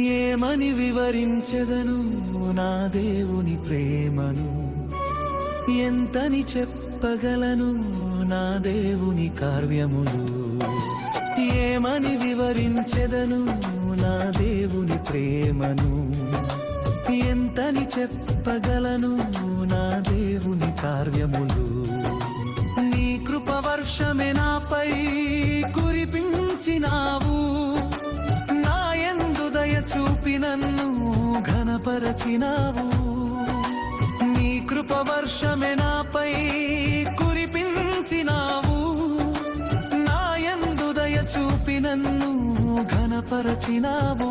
ఏమని వివరించెదను నా దేవుని ప్రేమను, ఎంతని చెప్పగలను నా దేవుని కార్యములు. ఏమని వివరించెదను నా దేవుని ప్రేమను, ఎంతని చెప్పగలను నా దేవుని కార్యములు. నీ కృప వర్షమే నాపై కురిపించినావు, నా యందు దయ చూపి నన్ను ఘనపరచినావు. నీ కృప వర్షమే నాపై కురిపించినావు, నా యందు దయ చూపి నన్ను ఘనపరచినావు.